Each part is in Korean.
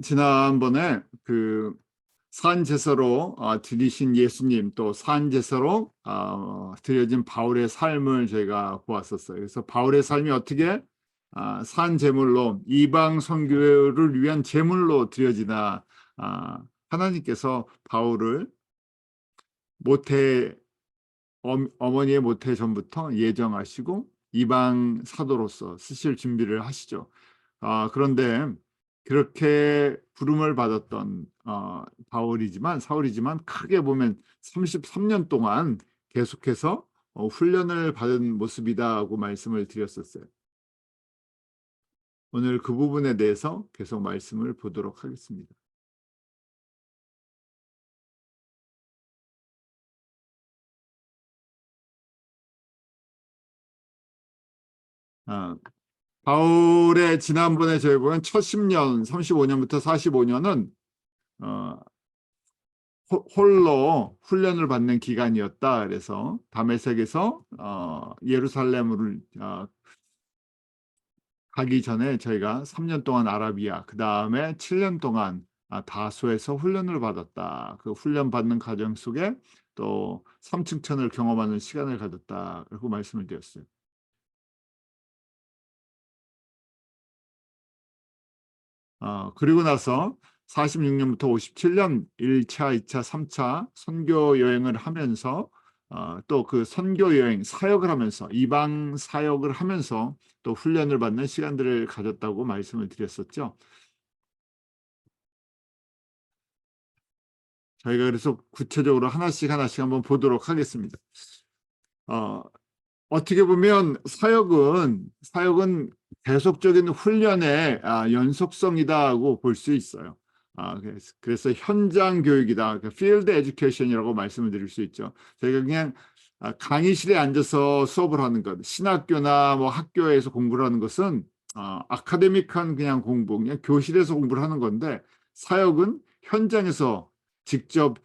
지난번에 그 산제사로 드리신 예수님, 또 산제사로 드려진 바울의 삶을 저희가 보았었어요. 그래서 바울의 삶이 어떻게 산제물로, 이방 선교를 위한 제물로 드려지나, 하나님께서 바울을 모태, 어머니의 모태 전부터 예정하시고 이방 사도로서 쓰실 준비를 하시죠. 그런데 그렇게 부름을 받았던 사울이지만 크게 보면 33년 동안 계속해서 훈련을 받은 모습이다고 말씀을 드렸었어요. 오늘 그 부분에 대해서 계속 말씀을 보도록 하겠습니다. 바울의 지난번에 저희 보면 첫 10년, 35년부터 45년은 홀로 훈련을 받는 기간이었다. 그래서 다메섹에서 예루살렘으로 가기 전에 저희가 3년 동안 아라비아, 그 다음에 7년 동안 다소에서 훈련을 받았다. 그 훈련 받는 과정 속에 또 삼층천을 경험하는 시간을 가졌다. 그리고 말씀을 드렸어요. 그리고 나서 46년부터 57년 1차, 2차, 3차 선교 여행을 하면서 또 그 선교 여행 사역을 하면서 이방 사역을 하면서 또 훈련을 받는 시간들을 가졌다고 말씀을 드렸었죠. 저희가 그래서 구체적으로 하나씩 한번 보도록 하겠습니다. 어떻게 보면 사역은 계속적인 훈련의 연속성이다고 볼 수 있어요. 그래서 현장 교육이다, field education이라고 말씀을 드릴 수 있죠. 저희가 그냥 강의실에 앉아서 수업을 하는 것, 신학교나 뭐 학교에서 공부를 하는 것은 아카데믹한 그냥 공부, 그냥 교실에서 공부를 하는 건데, 사역은 현장에서 직접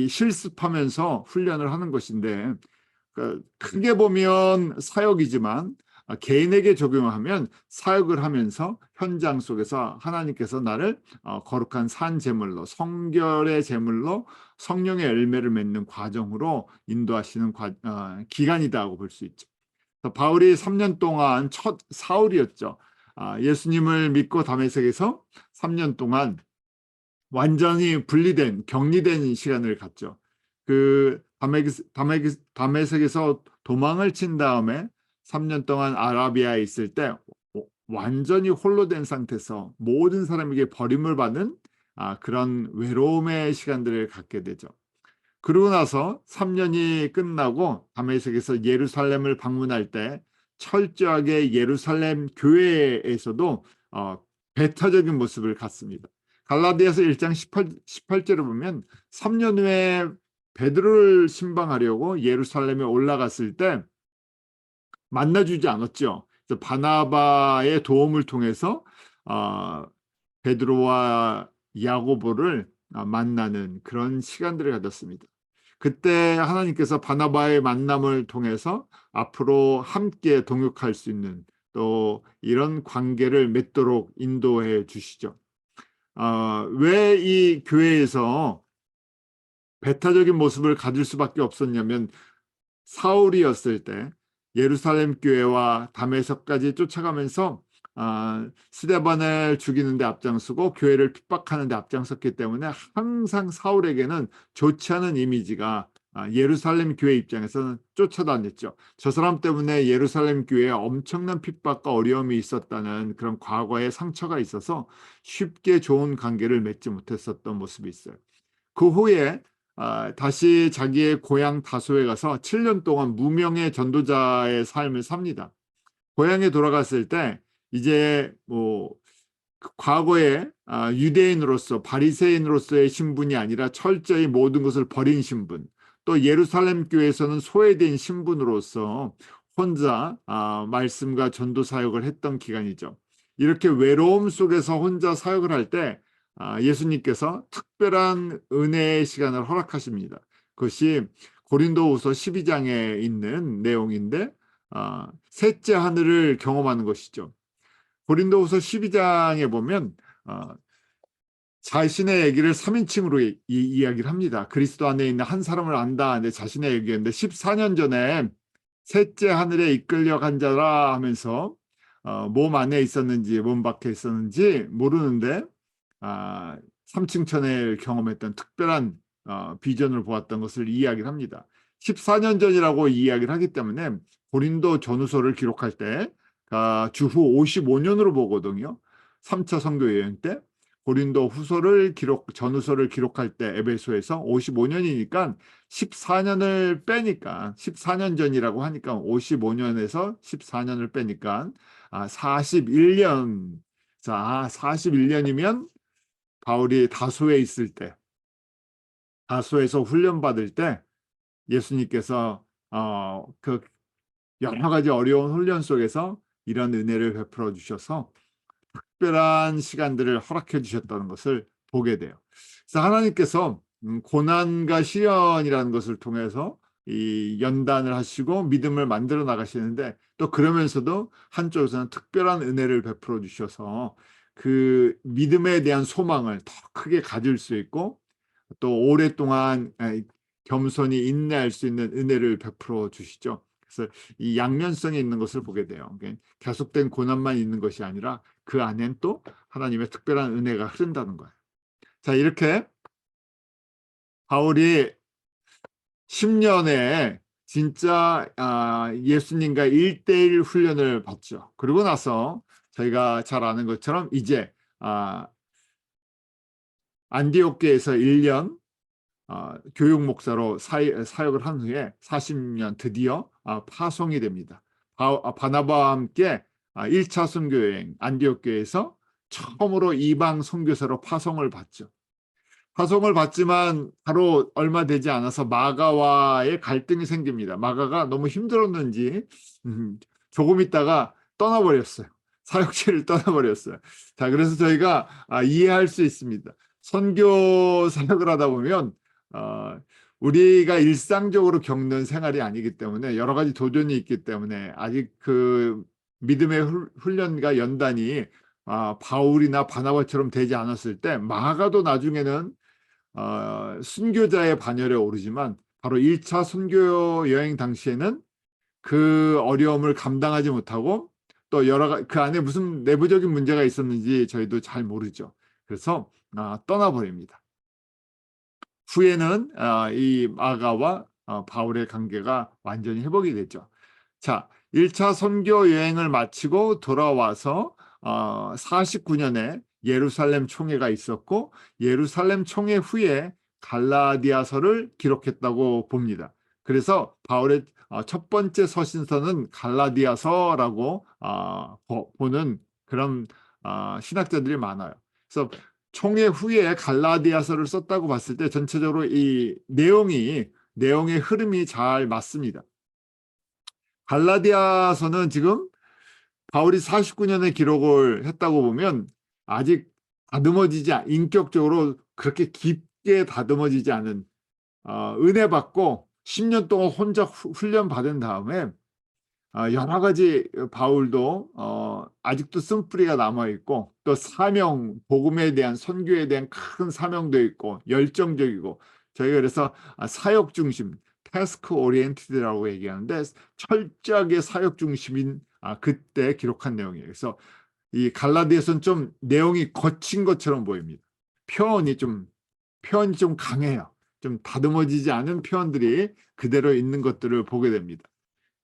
실습하면서 훈련을 하는 것인데, 크게 보면 사역이지만 개인에게 적용하면 사역을 하면서 현장 속에서 하나님께서 나를 거룩한 산 제물로, 성결의 제물로 성령의 열매를 맺는 과정으로 인도하시는 기간이다고 볼 수 있죠. 바울이 3년 동안 첫 사울이었죠. 예수님을 믿고 다메섹에서 3년 동안 완전히 격리된 시간을 갖죠. 그 다메섹에서 도망을 친 다음에 3년 동안 아라비아에 있을 때 완전히 홀로 된 상태에서 모든 사람에게 버림을 받는 그런 외로움의 시간들을 갖게 되죠. 그러고 나서 3년이 끝나고 다메섹에서 예루살렘을 방문할 때 철저하게 예루살렘 교회에서도 배타적인 모습을 갖습니다. 갈라디아서 1장 18절을 보면 3년 후에 베드로를 신방하려고 예루살렘에 올라갔을 때 만나주지 않았죠. 그래서 바나바의 도움을 통해서 베드로와 야고보를 만나는 그런 시간들을 가졌습니다. 그때 하나님께서 바나바의 만남을 통해서 앞으로 함께 동역할 수 있는 또 이런 관계를 맺도록 인도해 주시죠. 왜 이 교회에서 배타적인 모습을 가질 수밖에 없었냐면, 사울이었을 때 예루살렘 교회와 다메섹까지 쫓아가면서 스데반을 죽이는데 앞장서고 교회를 핍박하는데 앞장섰기 때문에 항상 사울에게는 좋지 않은 이미지가 예루살렘 교회 입장에서는 쫓아다녔죠. 저 사람 때문에 예루살렘 교회에 엄청난 핍박과 어려움이 있었다는 그런 과거의 상처가 있어서 쉽게 좋은 관계를 맺지 못했었던 모습이 있어요. 그 후에 다시 자기의 고향 다소에 가서 7년 동안 무명의 전도자의 삶을 삽니다. 고향에 돌아갔을 때 이제 뭐 과거에 유대인으로서 바리새인으로서의 신분이 아니라 철저히 모든 것을 버린 신분, 또 예루살렘 교회에서는 소외된 신분으로서 혼자 말씀과 전도 사역을 했던 기간이죠. 이렇게 외로움 속에서 혼자 사역을 할 때 예수님께서 특별한 은혜의 시간을 허락하십니다. 그것이 고린도후서 12장에 있는 내용인데 셋째 하늘을 경험하는 것이죠. 고린도후서 12장에 보면 어, 자신의 얘기를 3인칭으로 이야기를 합니다. 그리스도 안에 있는 한 사람을 안다. 내 자신의 얘기였는데 14년 전에 셋째 하늘에 이끌려간 자라 하면서 몸 안에 있었는지 몸 밖에 있었는지 모르는데 3층천을 경험했던 특별한 비전을 보았던 것을 이야기를 합니다. 14년 전이라고 이야기를 하기 때문에 고린도 전후서를 기록할 때 주후 55년으로 보거든요. 3차 선교 여행 때 고린도 후서를 전후서를 기록할 때 에베소에서 55년이니까 14년을 빼니까 14년 전이라고 하니까 55년에서 14년을 빼니까 41년. 자, 41년이면 바울이 다소에 있을 때, 다소에서 훈련 받을 때 예수님께서 그 여러 가지 어려운 훈련 속에서 이런 은혜를 베풀어 주셔서 특별한 시간들을 허락해 주셨다는 것을 보게 돼요. 그래서 하나님께서 고난과 시련이라는 것을 통해서 이 연단을 하시고 믿음을 만들어 나가시는데 또 그러면서도 한쪽에서는 특별한 은혜를 베풀어 주셔서 그 믿음에 대한 소망을 더 크게 가질 수 있고 또 오랫동안 겸손히 인내할 수 있는 은혜를 베풀어 주시죠. 그래서 이 양면성이 있는 것을 보게 돼요. 계속된 고난만 있는 것이 아니라 그 안엔 또 하나님의 특별한 은혜가 흐른다는 거예요. 자, 이렇게 바울이 10년에 진짜 예수님과 1대1 훈련을 받죠. 그러고 나서 저희가 잘 아는 것처럼 이제 안디옥교에서 1년 교육 목사로 사역을 한 후에 40년 드디어 파송이 됩니다. 바나바와 함께 1차 선교여행 안디옥교에서 처음으로 이방 선교사로 파송을 받죠. 파송을 받지만 바로 얼마 되지 않아서 마가와의 갈등이 생깁니다. 마가가 너무 힘들었는지 조금 있다가 떠나버렸어요. 사역지를 떠나버렸어요. 자, 그래서 저희가 이해할 수 있습니다. 선교 사역을 하다 보면 우리가 일상적으로 겪는 생활이 아니기 때문에 여러 가지 도전이 있기 때문에 아직 그 믿음의 훈련과 연단이 바울이나 바나바처럼 되지 않았을 때 마가도 나중에는 순교자의 반열에 오르지만 바로 1차 선교 여행 당시에는 그 어려움을 감당하지 못하고 또 그 안에 무슨 내부적인 문제가 있었는지 저희도 잘 모르죠. 그래서 떠나버립니다. 후에는 이 마가와 바울의 관계가 완전히 회복이 됐죠. 자, 1차 선교 여행을 마치고 돌아와서 49년에 예루살렘 총회가 있었고 예루살렘 총회 후에 갈라디아서를 기록했다고 봅니다. 그래서 바울의 첫 번째 서신서는 갈라디아서라고 보는 그런 신학자들이 많아요. 그래서 총회 후에 갈라디아서를 썼다고 봤을 때 전체적으로 이 내용의 흐름이 잘 맞습니다. 갈라디아서는 지금 바울이 49년에 기록을 했다고 보면 아직 인격적으로 그렇게 깊게 다듬어지지 않은 은혜 받고 10년 동안 혼자 훈련 받은 다음에 여러 가지 바울도 아직도 쓴뿌리가 남아있고 또 복음에 대한 선교에 대한 큰 사명도 있고 열정적이고 저희가 그래서 사역 중심, 태스크 오리엔티드라고 얘기하는데 철저하게 사역 중심인 그때 기록한 내용이에요. 그래서 이 갈라디아서는 좀 내용이 거친 것처럼 보입니다. 표현이 좀 강해요. 좀 다듬어지지 않은 표현들이 그대로 있는 것들을 보게 됩니다.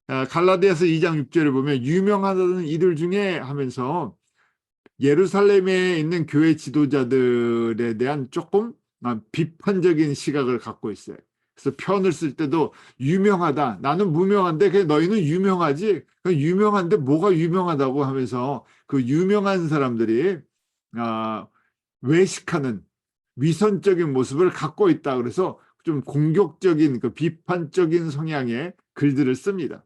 갈라디아서 2장 6절을 보면 유명하다는 이들 중에 하면서 예루살렘에 있는 교회 지도자들에 대한 조금 비판적인 시각을 갖고 있어요. 그래서 표현을 쓸 때도 유명하다. 나는 무명한데 그냥 너희는 유명하지. 유명한데 뭐가 유명하다고 하면서 그 유명한 사람들이 외식하는 위선적인 모습을 갖고 있다. 그래서 좀 공격적인 그 비판적인 성향의 글들을 씁니다.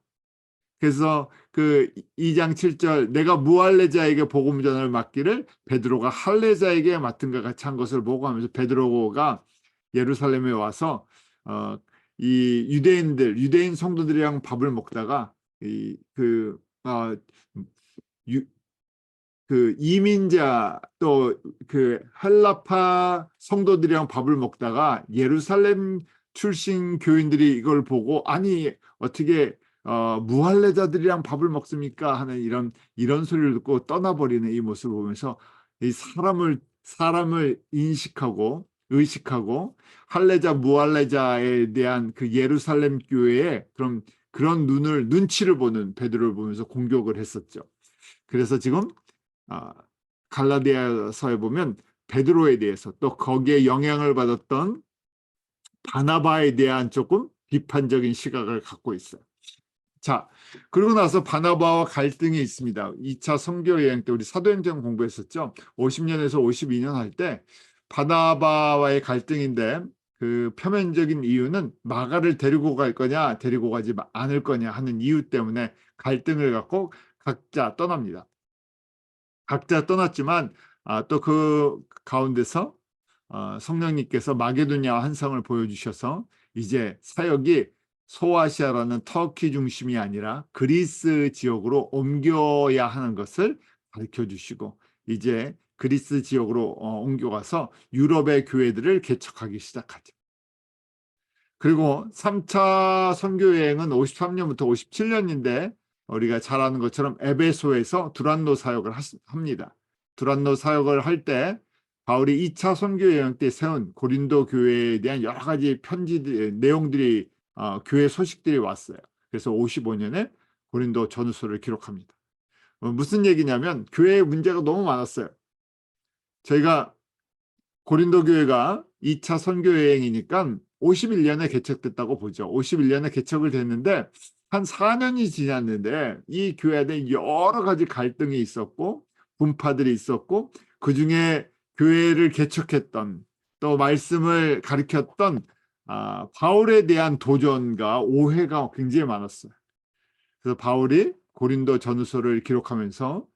그래서 그 2장 7절 내가 무할레자에게 복음 전을 맡기를 베드로가 할레자에게 맡은 것 같이 한 것을 보고 하면서 베드로가 예루살렘에 와서 이 유대인 성도들이랑 밥을 먹다가 그 이민자 또 그 헬라파 성도들이랑 밥을 먹다가 예루살렘 출신 교인들이 이걸 보고 아니 어떻게 무할례자들이랑 밥을 먹습니까 하는 이런 소리를 듣고 떠나버리는 이 모습을 보면서 이 사람을 인식하고 의식하고 할례자 무할례자에 대한 그 예루살렘 교회의 그런 눈치를 보는 베드로를 보면서 공격을 했었죠. 그래서 지금 갈라디아서에 보면 베드로에 대해서 또 거기에 영향을 받았던 바나바에 대한 조금 비판적인 시각을 갖고 있어요. 자, 그러고 나서 바나바와 갈등이 있습니다. 2차 선교 여행 때 우리 사도행전 공부했었죠. 50년에서 52년 할 때 바나바와의 갈등인데 그 표면적인 이유는 마가를 데리고 갈 거냐 데리고 가지 않을 거냐 하는 이유 때문에 갈등을 갖고 각자 떠납니다. 각자 떠났지만 또 그 가운데서 성령님께서 마게도냐 한성을 보여주셔서 이제 사역이 소아시아라는 터키 중심이 아니라 그리스 지역으로 옮겨야 하는 것을 가르쳐 주시고 이제 그리스 지역으로 옮겨가서 유럽의 교회들을 개척하기 시작하죠. 그리고 3차 선교여행은 53년부터 57년인데 우리가 잘 아는 것처럼 에베소에서 두란노 사역을 합니다. 두란노 사역을 할 때 바울이 2차 선교여행 때 세운 고린도 교회에 대한 여러 가지 내용들이 교회 소식들이 왔어요. 그래서 55년에 고린도 전후서를 기록합니다. 무슨 얘기냐면 교회에 문제가 너무 많았어요. 저희가 고린도 교회가 2차 선교여행이니까 51년에 개척됐다고 보죠. 51년에 개척을 됐는데 한 4년이 지났는데 이 교회에 대한 여러 가지 갈등이 있었고 분파들이 있었고 그중에 교회를 개척했던 또 말씀을 가르쳤던 바울에 대한 도전과 오해가 굉장히 많았어요. 그래서 바울이 고린도 전후서를 기록하면서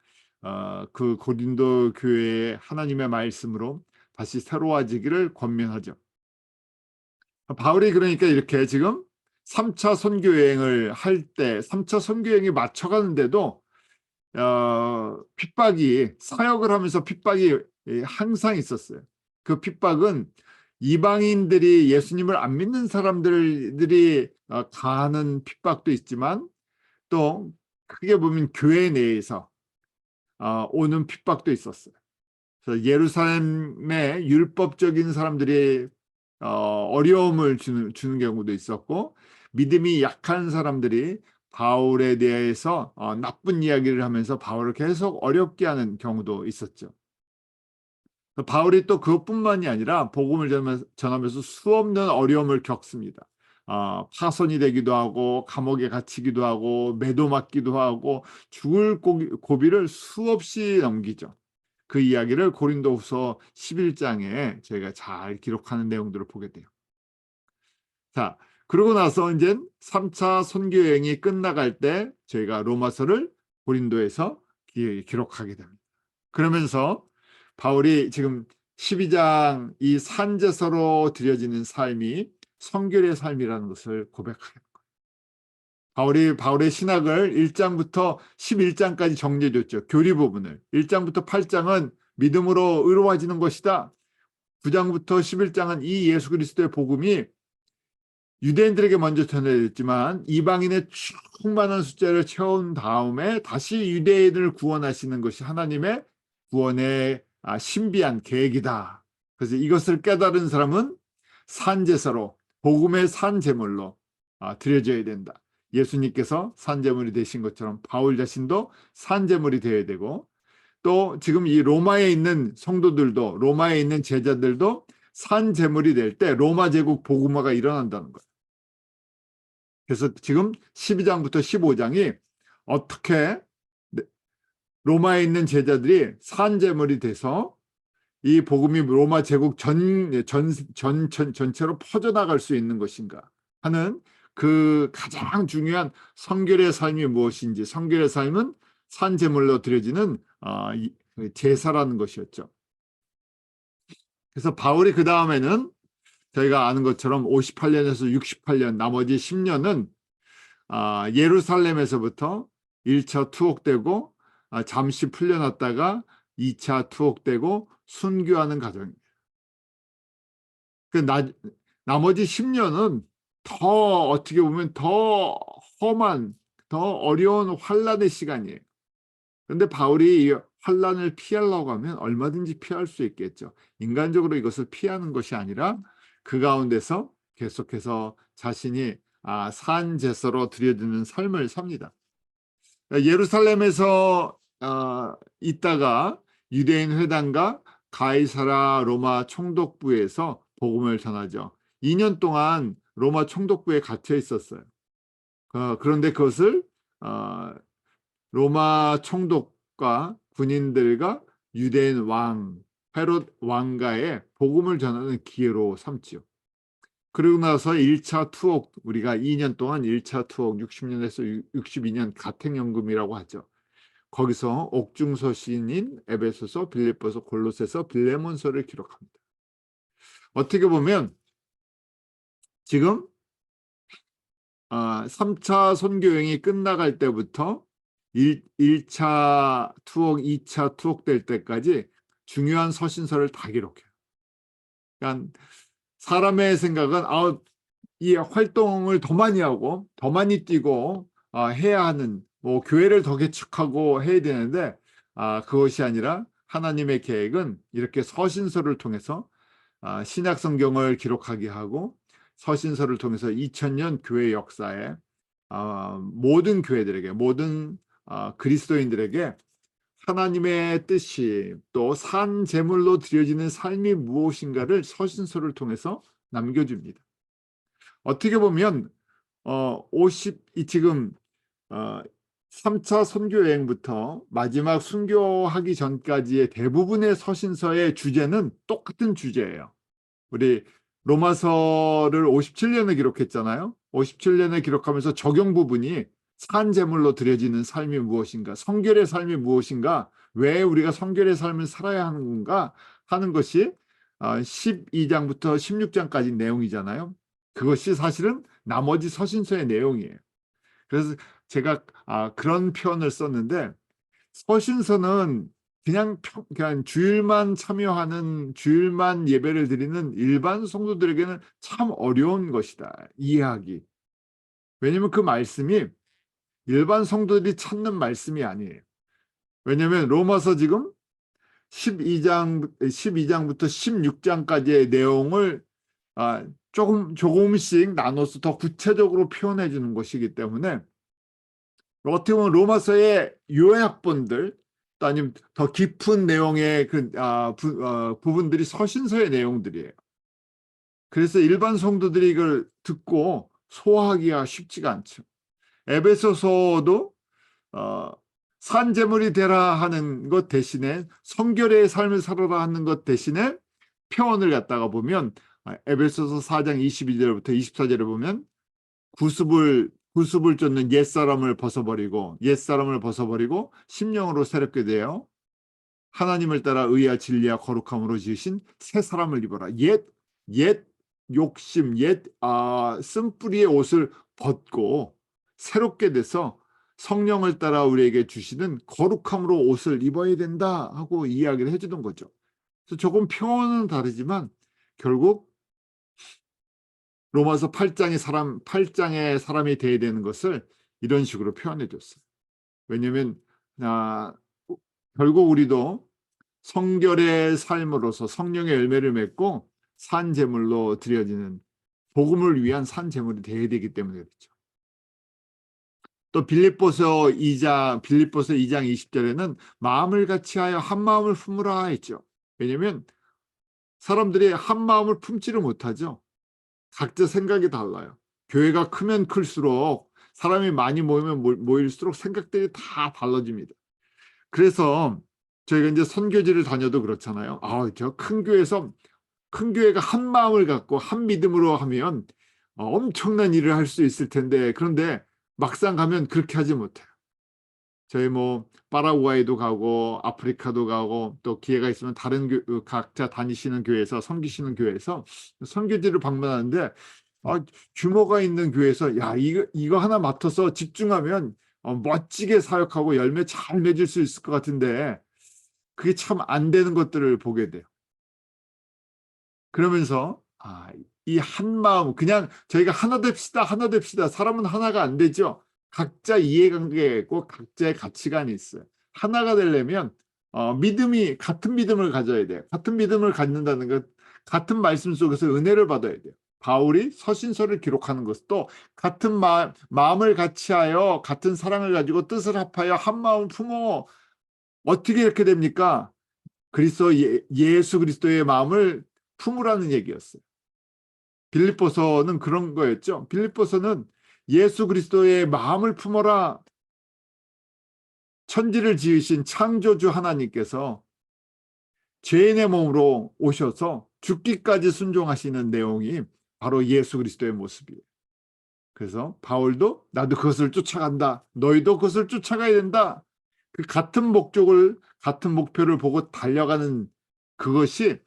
그 고린도 교회의 하나님의 말씀으로 다시 새로워지기를 권면하죠. 바울이 그러니까 이렇게 지금 3차 선교여행을 할 때 3차 선교여행이 맞춰가는데도 사역을 하면서 핍박이 항상 있었어요. 그 핍박은 이방인들이 예수님을 안 믿는 사람들이 가하는 핍박도 있지만 또 크게 보면 교회 내에서 오는 핍박도 있었어요. 그래서 예루살렘의 율법적인 사람들이 어려움을 주는 경우도 있었고 믿음이 약한 사람들이 바울에 대해서 나쁜 이야기를 하면서 바울을 계속 어렵게 하는 경우도 있었죠. 바울이 또 그것뿐만이 아니라 복음을 전하면서 수없는 어려움을 겪습니다. 파손이 되기도 하고 감옥에 갇히기도 하고 매도 맞기도 하고 죽을 고비를 수없이 넘기죠. 그 이야기를 고린도후서 11장에 저희가 잘 기록하는 내용들을 보게 돼요. 자, 그러고 나서 이제 3차 선교여행이 끝나갈 때 저희가 로마서를 고린도에서 기록하게 됩니다. 그러면서 바울이 지금 12장 이 산제서로 드려지는 삶이 성결의 삶이라는 것을 고백하게 됩니다. 바울의 신학을 1장부터 11장까지 정리해줬죠. 교리 부분을. 1장부터 8장은 믿음으로 의로워지는 것이다. 9장부터 11장은 이 예수 그리스도의 복음이 유대인들에게 먼저 전해졌지만 이방인의 충만한 숫자를 채운 다음에 다시 유대인을 구원하시는 것이 하나님의 구원의 신비한 계획이다. 그래서 이것을 깨달은 사람은 산제사로 복음의 산제물로 드려져야 된다. 예수님께서 산제물이 되신 것처럼 바울 자신도 산제물이 되어야 되고 또 지금 이 로마에 있는 성도들도 로마에 있는 제자들도 산제물이 될 때 로마 제국 복음화가 일어난다는 거예요. 그래서 지금 12장부터 15장이 어떻게 로마에 있는 제자들이 산제물이 돼서 이 복음이 로마 제국 전체로 퍼져나갈 수 있는 것인가 하는 그 가장 중요한 성결의 삶이 무엇인지 성결의 삶은 산제물로 드려지는 제사라는 것이었죠. 그래서 바울이 그 다음에는 저희가 아는 것처럼 58년에서 68년 나머지 10년은 예루살렘에서부터 1차 투옥되고 잠시 풀려났다가 2차 투옥되고 순교하는 과정입니다. 나머지 10년은 더 어떻게 보면 더 험한, 더 어려운 환란의 시간이에요. 그런데 바울이 이 환란을 피하려고 하면 얼마든지 피할 수 있겠죠. 인간적으로 이것을 피하는 것이 아니라 그 가운데서 계속해서 자신이 산제사로 드려지는 삶을 삽니다. 예루살렘에서 있다가 유대인 회당과 가이사라 로마 총독부에서 복음을 전하죠. 2년 동안 로마 총독부에 갇혀 있었어요. 그런데 그것을 로마 총독과 군인들과 유대인 왕 헤롯 왕가의 복음을 전하는 기회로 삼지요. 그리고 나서 1차 투옥, 우리가 2년 동안 1차 투옥 60년에서 62년 가택연금이라고 하죠. 거기서 옥중서신인 에베소서, 빌립보서, 골로새서, 빌레몬서를 기록합니다. 어떻게 보면 지금 3차 선교여행이 끝나갈 때부터 1차 투옥, 2차 투옥 될 때까지 중요한 서신서를 다 기록해요. 그러니까 사람의 생각은 이 활동을 더 많이 하고 더 많이 뛰고 해야 하는, 교회를 더 개축하고 해야 되는데 그것이 아니라 하나님의 계획은 이렇게 서신서를 통해서 신약 성경을 기록하게 하고 서신서를 통해서 2000년 교회 역사에 모든 교회들에게, 모든 그리스도인들에게 하나님의 뜻이 또 산 제물로 드려지는 삶이 무엇인가를 서신서를 통해서 남겨줍니다. 어떻게 보면 지금 3차 선교 여행부터 마지막 순교하기 전까지의 대부분의 서신서의 주제는 똑같은 주제예요. 우리 로마서를 57년에 기록했잖아요. 57년에 기록하면서 적용 부분이 산 제물로 드려지는 삶이 무엇인가, 성결의 삶이 무엇인가, 왜 우리가 성결의 삶을 살아야 하는 건가 하는 것이 12장부터 16장까지 내용이잖아요. 그것이 사실은 나머지 서신서의 내용이에요. 그래서 제가 그런 표현을 썼는데, 서신서는 그냥 주일만 참여하는, 주일만 예배를 드리는 일반 성도들에게는 참 어려운 것이다, 이해하기. 왜냐하면 그 말씀이 일반 성도들이 찾는 말씀이 아니에요. 왜냐하면 로마서 지금 12장부터 16장까지의 내용을 조금씩 나눠서 더 구체적으로 표현해 주는 것이기 때문에 어떻게 보면 로마서의 요약본들, 또 아니면 더 깊은 내용의 부분들이 서신서의 내용들이에요. 그래서 일반 성도들이 이걸 듣고 소화하기가 쉽지가 않죠. 에베소서도 산제물이 되라 하는 것 대신에 성결의 삶을 살아라 하는 것 대신에 표현을 갖다가 보면 에베소서 4장 22절부터 24절에 보면 구습을 쫓는 옛사람을 벗어버리고 심령으로 새롭게 되어 하나님을 따라 의와 진리와 거룩함으로 지으신 새 사람을 입어라. 옛 욕심, 쓴뿌리의 옷을 벗고 새롭게 돼서 성령을 따라 우리에게 주시는 거룩함으로 옷을 입어야 된다 하고 이야기를 해주는 거죠. 그래서 조금 표현은 다르지만 결국 로마서 8장의 사람이 되어야 되는 것을 이런 식으로 표현해 줬어요. 왜냐하면 결국 우리도 성결의 삶으로서 성령의 열매를 맺고 산 제물로 드려지는, 복음을 위한 산 제물이 되어야 되기 때문에 그렇죠. 또 빌립보서 2장 20절에는 마음을 같이하여 한 마음을 품으라 했죠. 왜냐하면 사람들이 한 마음을 품지를 못하죠. 각자 생각이 달라요. 교회가 크면 클수록, 사람이 많이 모이면 모일수록 생각들이 다 달라집니다. 그래서 저희가 이제 선교지를 다녀도 그렇잖아요. 저 큰 교회가 한 마음을 갖고 한 믿음으로 하면 엄청난 일을 할 수 있을 텐데, 그런데 막상 가면 그렇게 하지 못해요. 저희 파라과이도 가고 아프리카도 가고 또 기회가 있으면 다른 각자 다니시는 교회에서, 섬기시는 교회에서 선교지를 방문하는데 규모가 있는 교회에서 이거 하나 맡아서 집중하면 멋지게 사역하고 열매 잘 맺을 수 있을 것 같은데 그게 참 안 되는 것들을 보게 돼요. 그러면서 이 한마음, 그냥 저희가 하나 됩시다, 하나 됩시다. 사람은 하나가 안 되죠. 각자 이해관계가 있고 각자의 가치관이 있어요. 하나가 되려면 같은 믿음을 가져야 돼요. 같은 믿음을 갖는다는 것, 같은 말씀 속에서 은혜를 받아야 돼요. 바울이 서신서를 기록하는 것도 같은 마음을 같이하여 같은 사랑을 가지고 뜻을 합하여 한 마음 품어. 어떻게 이렇게 됩니까? 예수 그리스도의 마음을 품으라는 얘기였어요. 빌립보서는 그런 거였죠. 빌립보서는 예수 그리스도의 마음을 품어라. 천지를 지으신 창조주 하나님께서 죄인의 몸으로 오셔서 죽기까지 순종하시는 내용이 바로 예수 그리스도의 모습이에요. 그래서 바울도 나도 그것을 쫓아간다. 너희도 그것을 쫓아가야 된다. 그 같은 목표를 보고 달려가는 그것이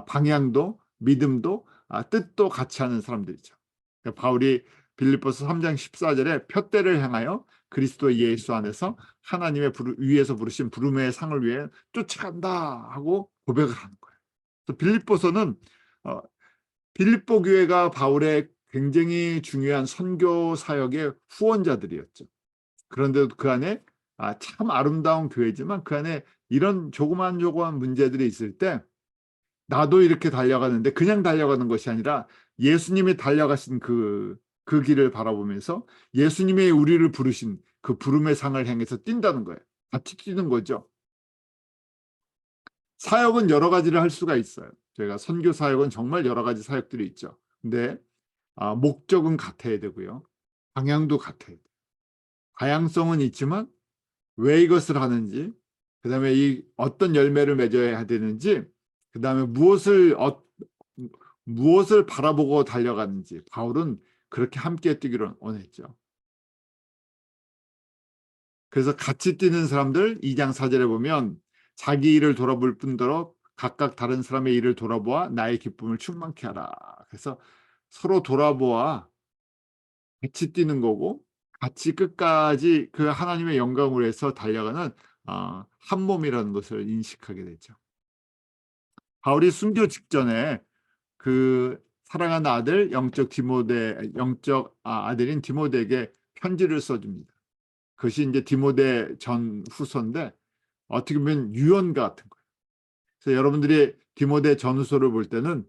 방향도 믿음도 뜻도 같이 하는 사람들이죠. 그러니까 바울이 빌립보서 3장 14절에 표대를 향하여 그리스도 예수 안에서 하나님의 위에서 부르신 부름의 상을 위해 쫓아간다 하고 고백을 하는 거예요. 그래서 빌립보서는 빌립보 교회가 바울의 굉장히 중요한 선교 사역의 후원자들이었죠. 그런데도 그 안에 참 아름다운 교회지만 그 안에 이런 조그만 문제들이 있을 때 나도 이렇게 달려가는데 그냥 달려가는 것이 아니라 예수님이 달려가신 그 길을 바라보면서 예수님이 우리를 부르신 그 부름의 상을 향해서 뛴다는 거예요. 같이 뛰는 거죠. 사역은 여러 가지를 할 수가 있어요. 저희가 선교 사역은 정말 여러 가지 사역들이 있죠. 근데 목적은 같아야 되고요. 방향도 같아야 돼요. 다양성은 있지만 왜 이것을 하는지, 그다음에 어떤 열매를 맺어야 되는지, 그다음에 무엇을 바라보고 달려가는지 바울은 그렇게 함께 뛰기를 원했죠. 그래서 같이 뛰는 사람들 2장 4절에 보면 자기 일을 돌아볼 뿐더러 각각 다른 사람의 일을 돌아보아 나의 기쁨을 충만케 하라. 그래서 서로 돌아보아 같이 뛰는 거고 같이 끝까지 그 하나님의 영광을 위해서 달려가는 한 몸이라는 것을 인식하게 되죠. 바울이 순교 직전에 그 사랑하는 아들 영적 아들인 디모데에게 편지를 써줍니다. 그것이 이제 디모데 전 후서인데 어떻게 보면 유언과 같은 거예요. 그래서 여러분들이 디모데 전후서를 볼 때는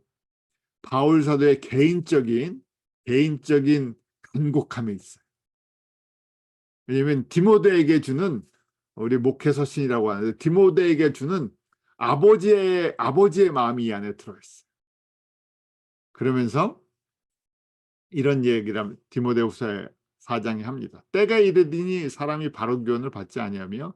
바울 사도의 개인적인 간곡함이 있어요. 왜냐하면 디모데에게 주는 우리 목회 서신이라고 하는데 디모데에게 주는 아버지의 마음이 이 안에 들어있어요. 그러면서 이런 얘기를 디모데후서 4장에 합니다. 때가 이르리니 사람이 바른 교훈을 받지 아니하며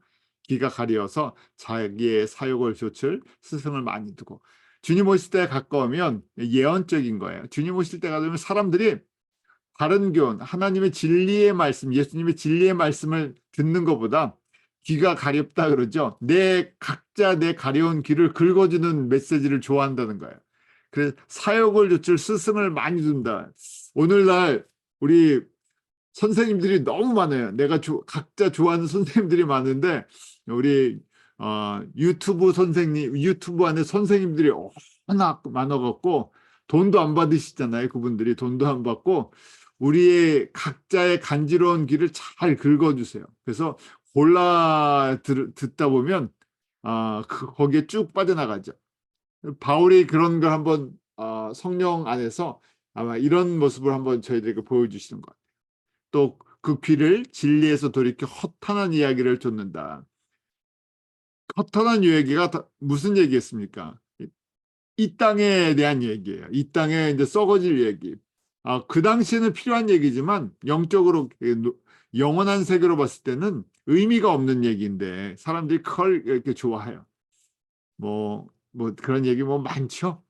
귀가 가려서 자기의 사욕을 좇을 스승을 많이 두고 주님 오실 때가 가까우면 예언적인 거예요. 주님 오실 때가 되면 사람들이 바른 교훈, 하나님의 진리의 말씀, 예수님의 진리의 말씀을 듣는 것보다 귀가 가렵다 그러죠. 각자 내 가려운 귀를 긁어주는 메시지를 좋아한다는 거예요. 그래서 사역을 좇을 스승을 많이 둔다. 오늘날 우리 선생님들이 너무 많아요. 각자 좋아하는 선생님들이 많은데 우리 유튜브 안에 선생님들이 워낙 많아갖고 돈도 안 받으시잖아요. 그분들이 돈도 안 받고 우리의 각자의 간지러운 귀를 잘 긁어주세요. 그래서 골라 듣다 보면 거기에 쭉 빠져나가죠. 바울이 그런 걸 한번 성령 안에서 아마 이런 모습을 한번 저희들에게 보여주시는 것 같아요. 또 그 귀를 진리에서 돌이켜 허탄한 이야기를 좇는다. 허탄한 이야기가 무슨 얘기겠습니까? 이 땅에 대한 얘기예요. 이 땅에 이제 썩어질 얘기. 그 당시에는 필요한 얘기지만 영적으로 영원한 세계로 봤을 때는 의미가 없는 얘기인데 사람들이 그걸 이렇게 좋아해요. 뭐 그런 얘기 많죠.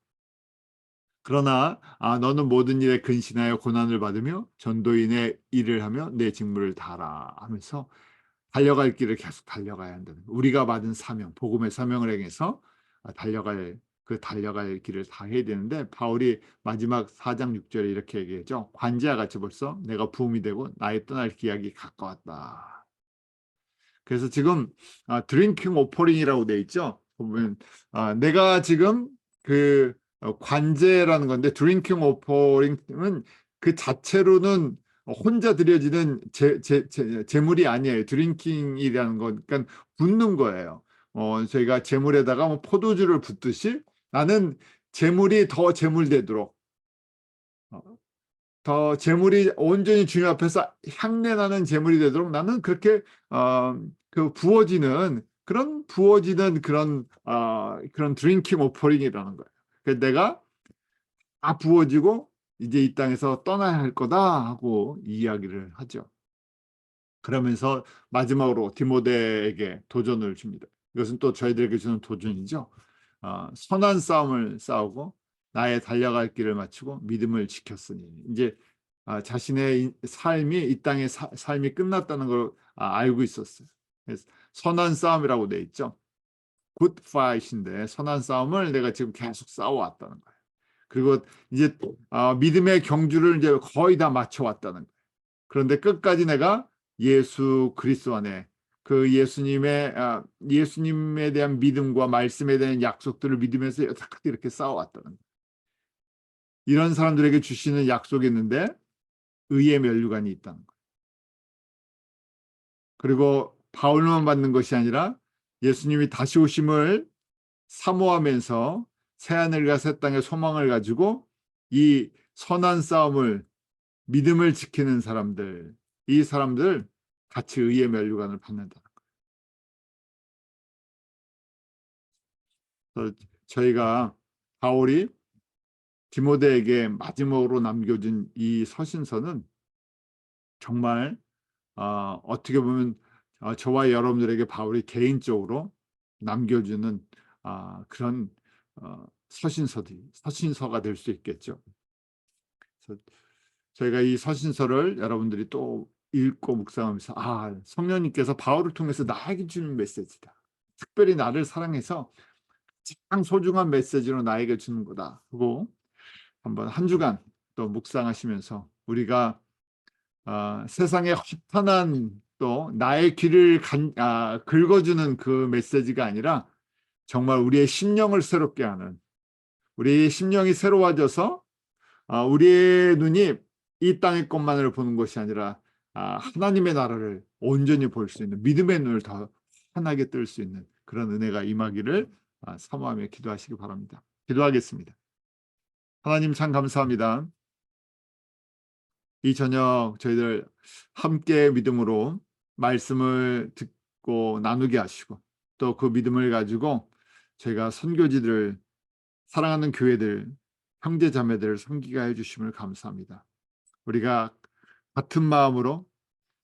그러나 너는 모든 일에 근신하여 고난을 받으며 전도인의 일을 하며 내 직무를 다하라 하면서 달려갈 길을 계속 달려가야 한다는 거예요. 우리가 받은 사명, 복음의 사명을 행해서 달려갈 길을 다 해야 되는데 바울이 마지막 4장 6절에 이렇게 얘기하죠. 관제와 같이 벌써 내가 부음이 되고 나의 떠날 기약이 가까웠다. 그래서 지금 드링킹 오퍼링이라고 돼 있죠. 보면 내가 지금 그 관제라는 건데 드링킹 오퍼링은 그 자체로는 혼자 드려지는 제물이 아니에요. 드링킹이라는 건 그러니까 붓는 거예요. 저희가 제물에다가 뭐 포도주를 붓듯이 나는 제물이 더 제물되도록 더 제물이 온전히 주님 앞에서 향내 나는 제물이 되도록 나는 그렇게 그 부어지는 그런 드링킹 오퍼링이라는 거예요. 그래서 내가 다 부어지고 이제 이 땅에서 떠나야 할 거다 하고 이야기를 하죠. 그러면서 마지막으로 디모데에게 도전을 줍니다. 이것은 또 저희들에게 주는 도전이죠. 선한 싸움을 싸우고 나의 달려갈 길을 마치고 믿음을 지켰으니 이제 자신의 삶이 이 땅의 삶이 끝났다는 걸 알고 있었어요. 그래서 선한 싸움이라고 돼 있죠. good fight인데 선한 싸움을 내가 지금 계속 싸워왔다는 거예요. 그리고 이제 믿음의 경주를 이제 거의 다 마쳐왔다는 거예요. 그런데 끝까지 내가 예수 그리스도 안에 그 예수님에 대한 믿음과 말씀에 대한 약속들을 믿으면서 이렇게 싸워왔다는 거예요. 이런 사람들에게 주시는 약속이 있는데 의의 면류관이 있다는 거예요. 그리고 바울만 받는 것이 아니라 예수님이 다시 오심을 사모하면서 새하늘과 새 땅의 소망을 가지고 이 선한 싸움을 믿음을 지키는 사람들, 이 사람들 같이 의의 면류관을 받는다. 저희가 바울이 디모데에게 마지막으로 남겨준 이 서신서는 정말 어떻게 보면 저와 여러분들에게 바울이 개인적으로 남겨주는 그런 서신서가 될 수 있겠죠. 그래서 저희가 이 서신서를 여러분들이 또 읽고 묵상하면서 성령님께서 바울을 통해서 나에게 주는 메시지다. 특별히 나를 사랑해서 가장 소중한 메시지로 나에게 주는 거다. 하고 한번 한 주간 또 묵상하시면서 우리가 세상의 허탄한 또 나의 귀를 긁어주는 그 메시지가 아니라 정말 우리의 심령을 새롭게 하는 우리의 심령이 새로워져서 우리의 눈이 이 땅의 것만을 보는 것이 아니라 하나님의 나라를 온전히 볼 수 있는 믿음의 눈을 더 환하게 뜰 수 있는 그런 은혜가 임하기를 사모하며 기도하시기 바랍니다. 기도하겠습니다. 하나님 참 감사합니다. 이 저녁 저희들 함께 믿음으로 말씀을 듣고 나누게 하시고 또 그 믿음을 가지고 저희가 선교지들 사랑하는 교회들 형제 자매들을 섬기게 해주심을 감사합니다. 우리가 같은 마음으로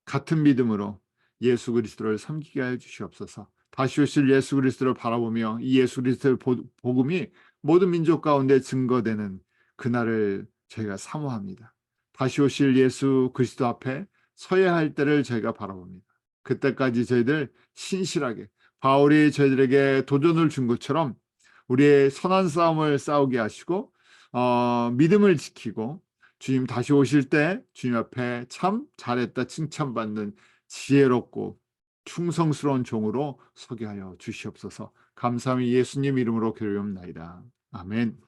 같은 믿음으로 예수 그리스도를 섬기게 하여 주시옵소서. 다시 오실 예수 그리스도를 바라보며 이 예수 그리스도의 복음이 모든 민족 가운데 증거되는 그날을 저희가 사모합니다. 다시 오실 예수 그리스도 앞에 서야 할 때를 저희가 바라봅니다. 그때까지 저희들 신실하게 바울이 저희들에게 도전을 준 것처럼 우리의 선한 싸움을 싸우게 하시고 믿음을 지키고 주님 다시 오실 때 주님 앞에 참 잘했다 칭찬받는 지혜롭고 충성스러운 종으로 서게 하여 주시옵소서. 감사함이 예수님 이름으로 기도하옵나이다. 아멘.